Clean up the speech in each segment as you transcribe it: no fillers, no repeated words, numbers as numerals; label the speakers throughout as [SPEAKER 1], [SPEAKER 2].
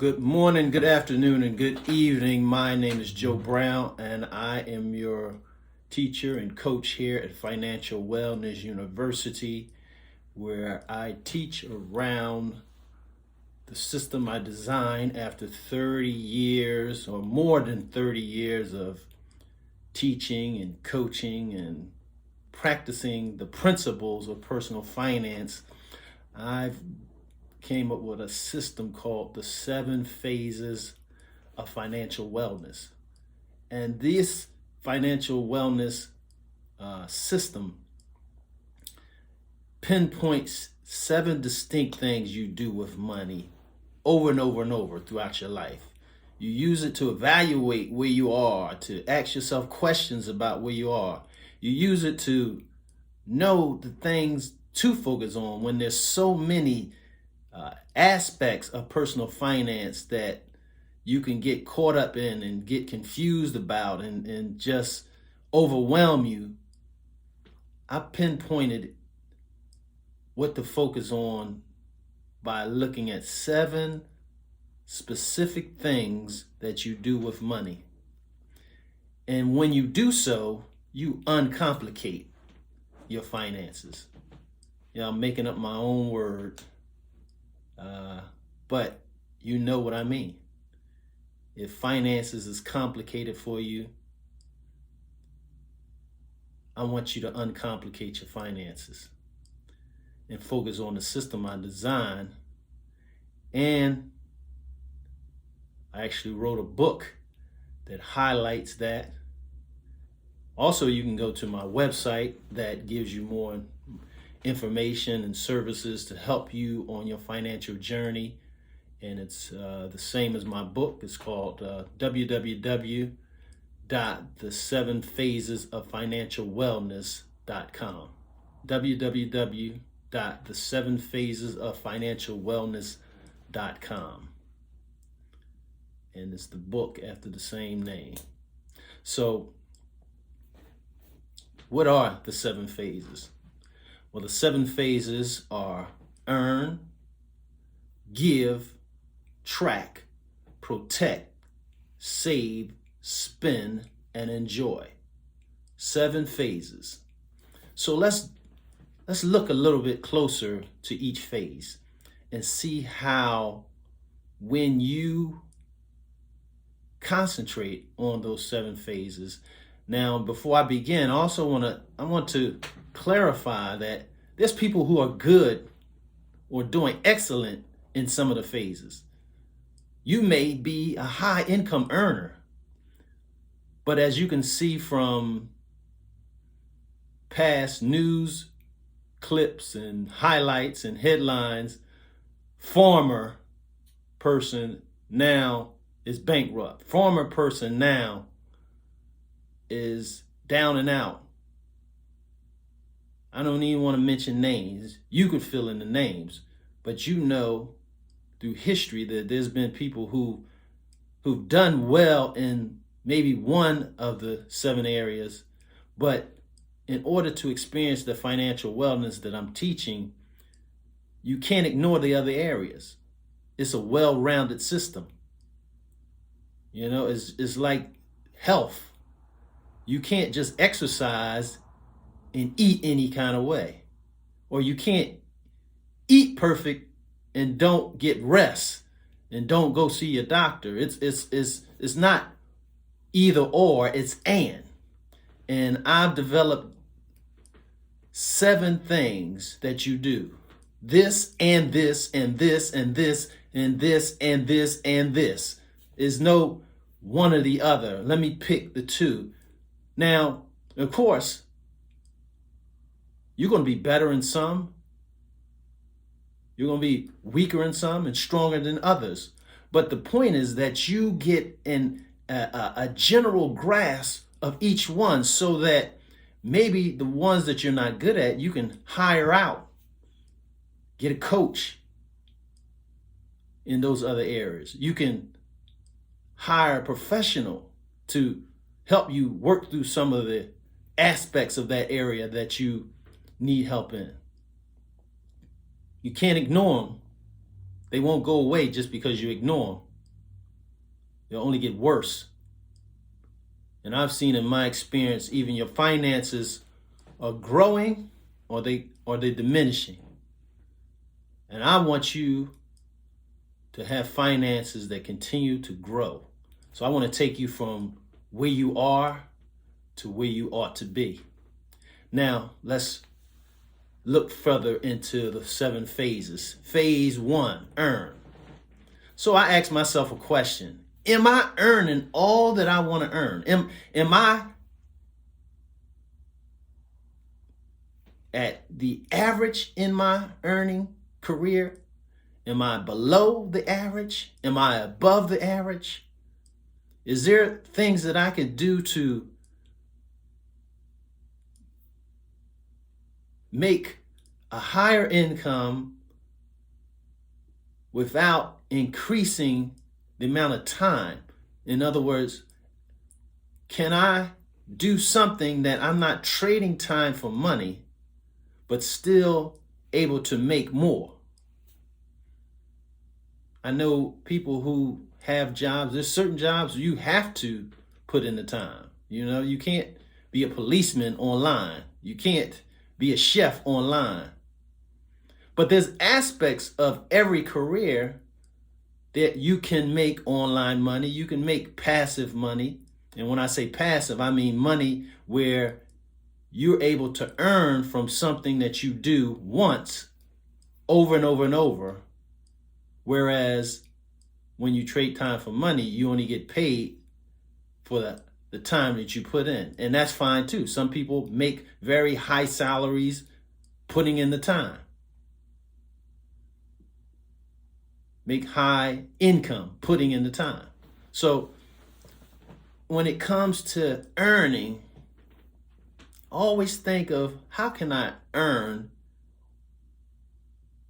[SPEAKER 1] good morning, good afternoon, and good evening. My name is Joe Brown, and I am your teacher and coach here at Financial Wellness University, where I teach around the system I designed after 30 years or more than 30 years of teaching and coaching and practicing the principles of personal finance. I've came up with a system called the 7 phases of financial wellness. And this financial wellness system pinpoints 7 distinct things you do with money over and over and over throughout your life. You use it to evaluate where you are, to ask yourself questions about where you are. You use it to know the things to focus on when there's so many aspects of personal finance that you can get caught up in and get confused about and just overwhelm you. I pinpointed what to focus on by looking at 7 specific things that you do with money. And when you do so, you uncomplicate your finances. I'm making up my own word. But you know what I mean. If finances is complicated for you, I want you to uncomplicate your finances and focus on the system I designed. And I actually wrote a book that highlights that. Also, you can go to my website that gives you more information and services to help you on your financial journey. And it's the same as my book. It's called www.the7phasesoffinancialwellness.com. www.the7phasesoffinancialwellness.com. And it's the book after the same name. So, what are the 7 phases? Well, the 7 phases are earn, give, track, protect, save, spend, and enjoy. 7 phases. So let's look a little bit closer to each phase and see how when you concentrate on those 7 phases. Now, before I begin, I want to clarify that there's people who are good or doing excellent in some of the phases. You may be a high income earner, but as you can see from past news clips and highlights and headlines, former person now is bankrupt. Former person now is down and out. I don't even want to mention names. You could fill in the names, but you know through history that there's been people who've done well in maybe one of the 7 areas, but in order to experience the financial wellness that I'm teaching, you can't ignore the other areas. It's a well-rounded system. It's like health. You can't just exercise and eat any kind of way, or you can't eat perfect and don't get rest and don't go see your doctor. It's not either or, it's and I've developed 7 things that you do. This and this and this and this and this and this and this. Is no one or the other. Let me pick the 2. Now, of course, you're going to be better in some. You're going to be weaker in some and stronger than others. But the point is that you get a general grasp of each one so that maybe the ones that you're not good at, you can hire out, get a coach in those other areas. You can hire a professional to help you work through some of the aspects of that area that you need help in. You can't ignore them. They won't go away just because you ignore them. They'll only get worse. And I've seen in my experience, even your finances are growing or they're diminishing. And I want you to have finances that continue to grow. So I want to take you from where you are to where you ought to be. Now, let's look further into the 7 phases. Phase 1, earn. So I asked myself a question. Am I earning all that I want to earn? Am I at the average in my earning career? Am I below the average? Am I above the average? Is there things that I could do to make a higher income without increasing the amount of time? In other words, can I do something that I'm not trading time for money, but still able to make more? I know people who have jobs. There's certain jobs you have to put in the time. You can't be a policeman online. You can't be a chef online. But there's aspects of every career that you can make online money. You can make passive money. And when I say passive, I mean money where you're able to earn from something that you do once over and over and over. Whereas when you trade time for money, you only get paid for the time that you put in. And that's fine too. Some people make very high salaries putting in the time. Make high income putting in the time. So when it comes to earning, always think of how can I earn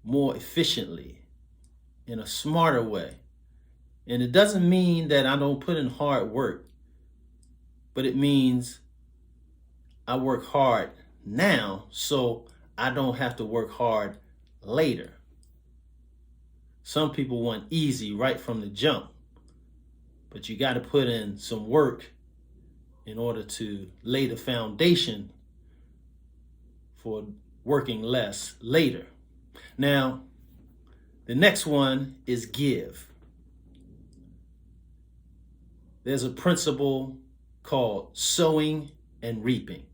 [SPEAKER 1] more efficiently, in a smarter way. And it doesn't mean that I don't put in hard work, but it means I work hard now so I don't have to work hard later. Some people want easy right from the jump, but you got to put in some work in order to lay the foundation for working less later. Now, the next one is give. There's a principle called sowing and reaping.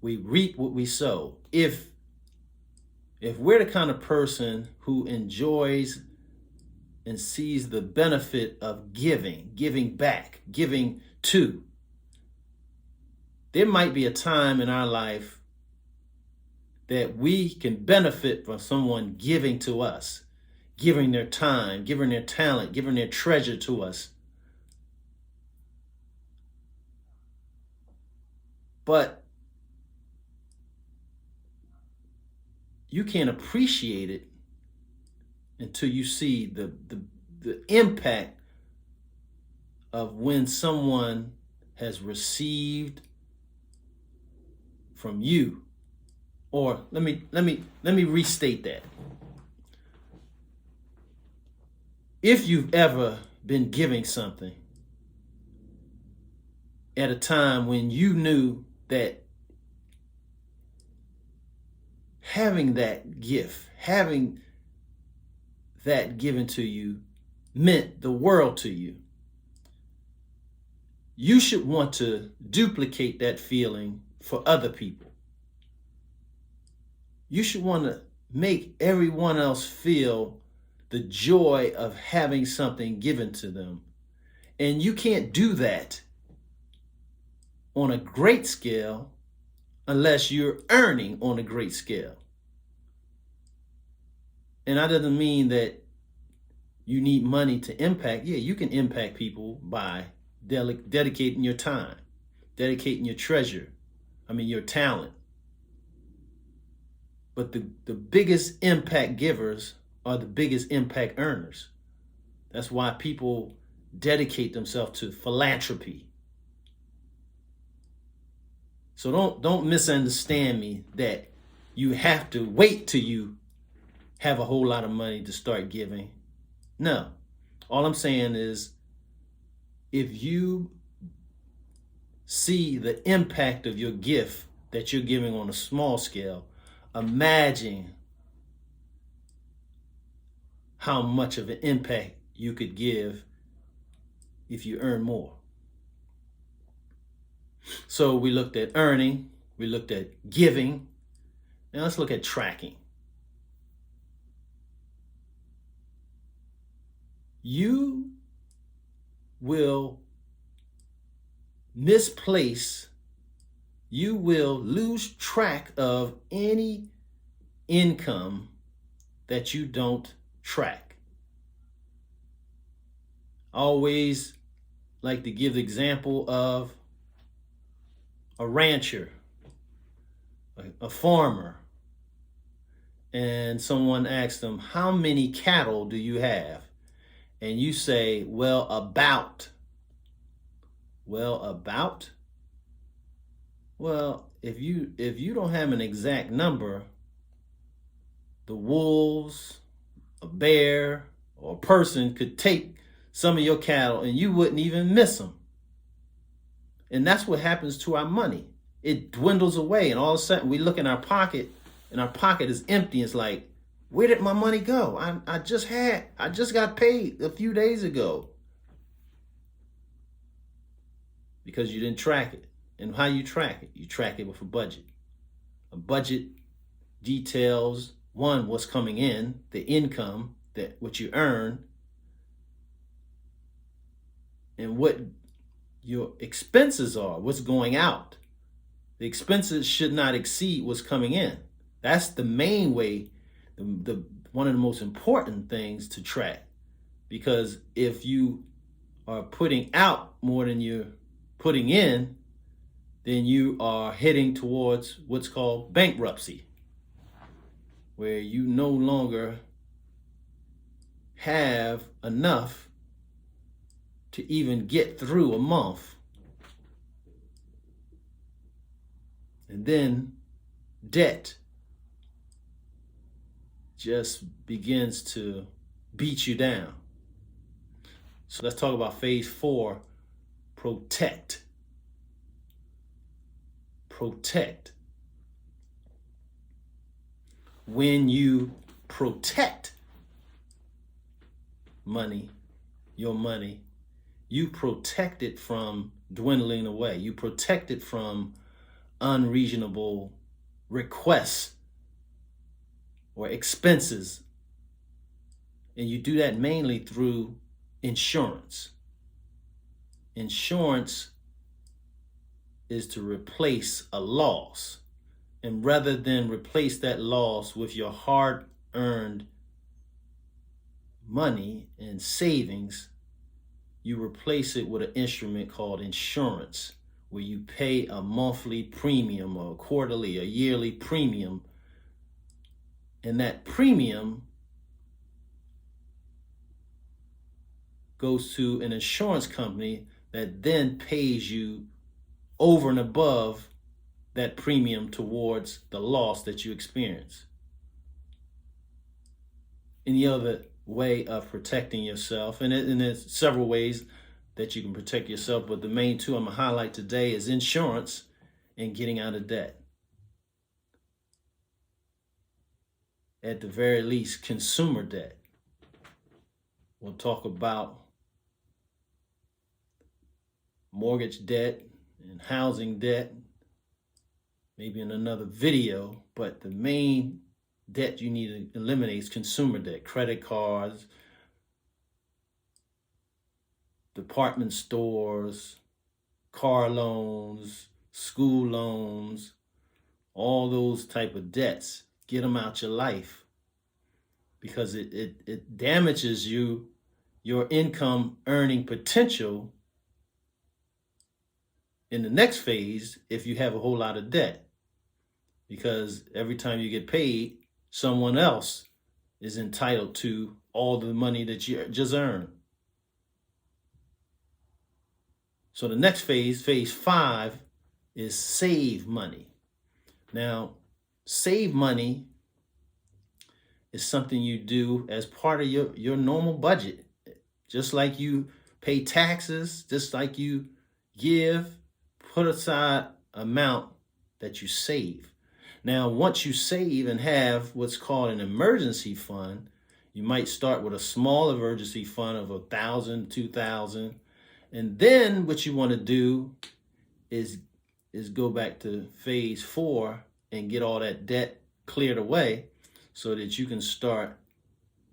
[SPEAKER 1] We reap what we sow. If we're the kind of person who enjoys and sees the benefit of giving back, giving to, there might be a time in our life that we can benefit from someone giving to us, giving their time, giving their talent, giving their treasure to us. But you can't appreciate it until you see the impact of when someone has received from you. Or let me restate that. If you've ever been giving something at a time when you knew that having that gift, having that given to you meant the world to you, you should want to duplicate that feeling for other people. You should want to make everyone else feel the joy of having something given to them. And you can't do that on a great scale unless you're earning on a great scale. And that doesn't mean that you need money to impact. Yeah, you can impact people by dedicating your time, dedicating your your talent. But the biggest impact givers are the biggest impact earners. That's why people dedicate themselves to philanthropy. So don't misunderstand me that you have to wait till you have a whole lot of money to start giving. No. All I'm saying is if you see the impact of your gift that you're giving on a small scale, imagine how much of an impact you could give if you earn more. So we looked at earning, we looked at giving. Now let's look at tracking. You will misplace, you will lose track of any income that you don't track. I always like to give the example of a rancher, a farmer, and someone asks them, how many cattle do you have? And you say, well, about. Well, if you don't have an exact number, the wolves, a bear, or a person could take some of your cattle and you wouldn't even miss them. And that's what happens to our money. It dwindles away, and all of a sudden we look in our pocket and our pocket is empty. It's like, where did my money go? I just got paid a few days ago. Because you didn't track it. And how you track it? You track it with a budget. A budget details, one, what's coming in, the income, that what you earn, and what your expenses are, what's going out. The expenses should not exceed what's coming in. That's the main way, the one of the most important things to track. Because if you are putting out more than you're putting in, then you are heading towards what's called bankruptcy, where you no longer have enough to even get through a month. And then debt just begins to beat you down. So let's talk about phase 4, protect. Protect. When you protect money, your money, you protect it from dwindling away. You protect it from unreasonable requests or expenses. And you do that mainly through insurance. Insurance is to replace a loss. And rather than replace that loss with your hard-earned money and savings, you replace it with an instrument called insurance, where you pay a monthly premium or a quarterly or yearly premium. And that premium goes to an insurance company that then pays you over and above that premium towards the loss that you experience. Any other way of protecting yourself, and there's several ways that you can protect yourself, but the main two I'm going to highlight today is insurance and getting out of debt. At the very least, consumer debt. We'll talk about mortgage debt and housing debt maybe in another video, but the main debt you need to eliminate is consumer debt. Credit cards, department stores, car loans, school loans, all those type of debts. Get them out your life, because it damages your income earning potential in the next phase if you have a whole lot of debt. Because every time you get paid, someone else is entitled to all the money that you just earned. So the next phase, phase 5, is save money. Now, save money is something you do as part of your normal budget. Just like you pay taxes just like you give. Put aside amount that you save. Now, once you save and have what's called an emergency fund, you might start with a small emergency fund of 1,000, 2,000, and then what you want to do is go back to phase 4 and get all that debt cleared away, so that you can start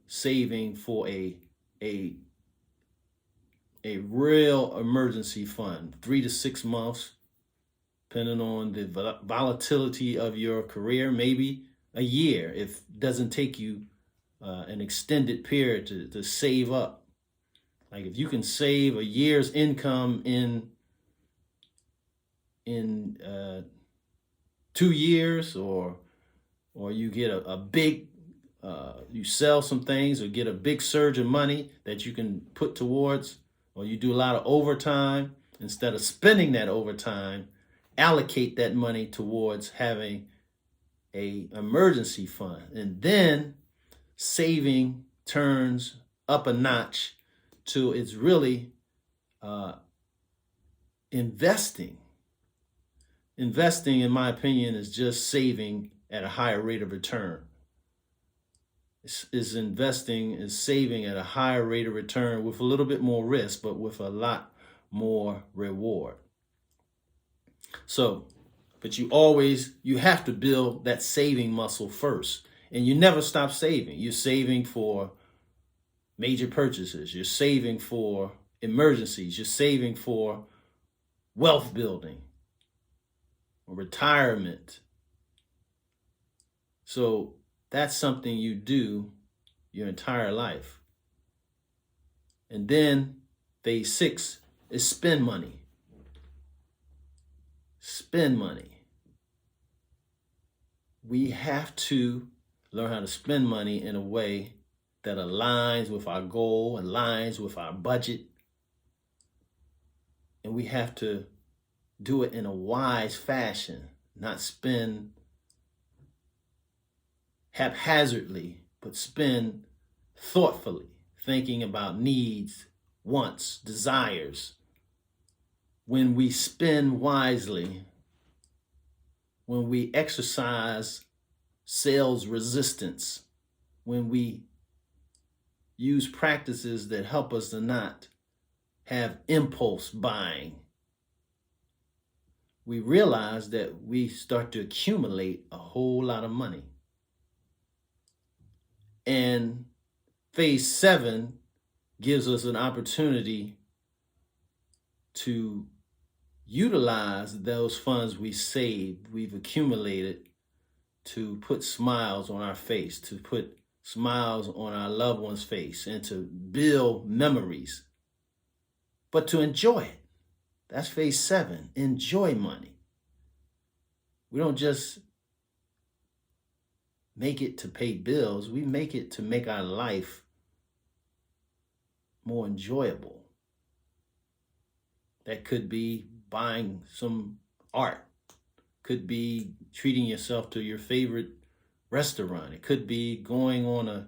[SPEAKER 1] saving for a real emergency fund, 3 to 6 months, depending on the volatility of your career, maybe a year if it doesn't take you an extended period to save up. Like if you can save a year's income in 2 years, or you get a big, you sell some things or get a big surge of money that you can put towards, or you do a lot of overtime, instead of spending that overtime, allocate that money towards having a emergency fund. And then saving turns up a notch to it's really investing. Investing, in my opinion, is just saving at a higher rate of return. Is investing is saving at a higher rate of return with a little bit more risk, but with a lot more reward. So, but you have to build that saving muscle first. And you never stop saving. You're saving for major purchases. You're saving for emergencies. You're saving for wealth building or retirement. So that's something you do your entire life. And then phase 6 is spend money. Spend money. We have to learn how to spend money in a way that aligns with our goal, aligns with our budget. And we have to do it in a wise fashion, not spend haphazardly, but spend thoughtfully, thinking about needs, wants, desires. When we spend wisely, when we exercise sales resistance, when we use practices that help us to not have impulse buying, we realize that we start to accumulate a whole lot of money. And phase 7 gives us an opportunity to utilize those funds we've accumulated, to put smiles on our face, to put smiles on our loved one's face, and to build memories, but to enjoy it. That's phase 7. Enjoy money. We don't just make it to pay bills. We make it to make our life more enjoyable. That could be buying some art. Could be treating yourself to your favorite restaurant. It could be going on a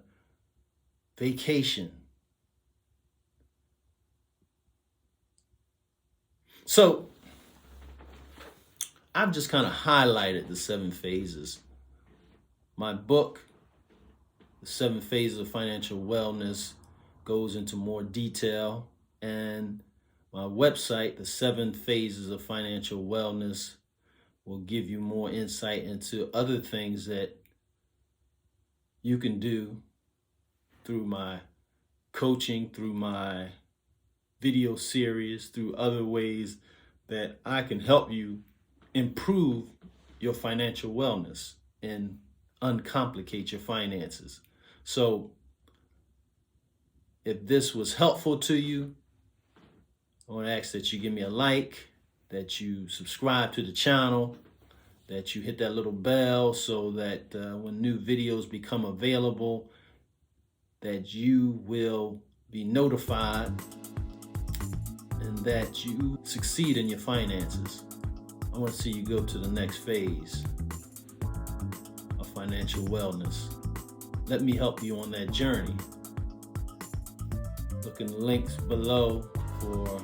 [SPEAKER 1] vacation. So I've just kind of highlighted the 7 phases. My book, The 7 Phases of Financial Wellness, goes into more detail. And my website, The 7 Phases of Financial Wellness, will give you more insight into other things that you can do through my coaching, through my video series, through other ways that I can help you improve your financial wellness and uncomplicate your finances. So if this was helpful to you, I want to ask that you give me a like, that you subscribe to the channel, that you hit that little bell so that when new videos become available, that you will be notified and that you succeed in your finances. I want to see you go to the next phase of financial wellness. Let me help you on that journey. Look in the links below for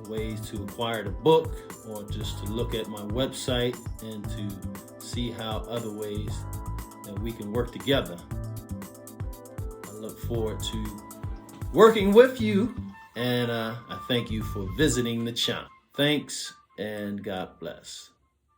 [SPEAKER 1] ways to acquire the book, or just to look at my website and to see how other ways that we can work together. I look forward to working with you, and I thank you for visiting the channel. Thanks, and God bless.